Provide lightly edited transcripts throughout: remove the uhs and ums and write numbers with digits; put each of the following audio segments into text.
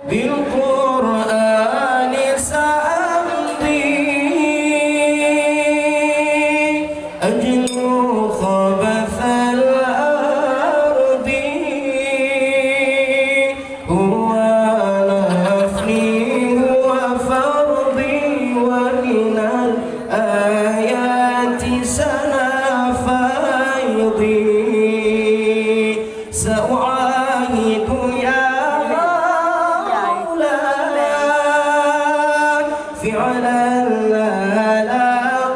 بالقرآن سأمضي أجلو خبث الأرض هو نفلي هو فرضي ومن الآيات سنا فيضي سأعاهد يا فعلا لا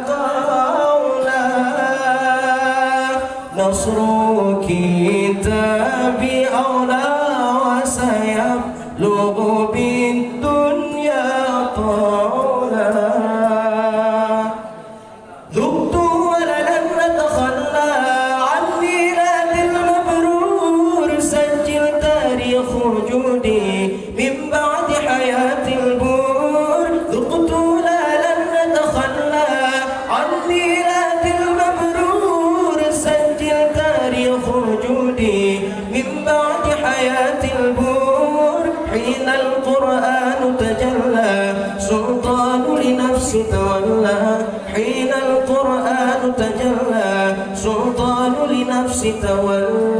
قولا نصر كتابي أولى وسيبلغ بالدنيا طولا ذقت ولن نتخلى عن ميلاد المبرور سجل تاريخ وجودي من بعد حياة البور ذقت لن نتخلى عن ميلاد المبرور سجل تاريخ وجودي من بعد حياة البور حين القرآن تجلى سلطان لنفسي تولى حين القرآن تجلى سلطان لنفسي تولى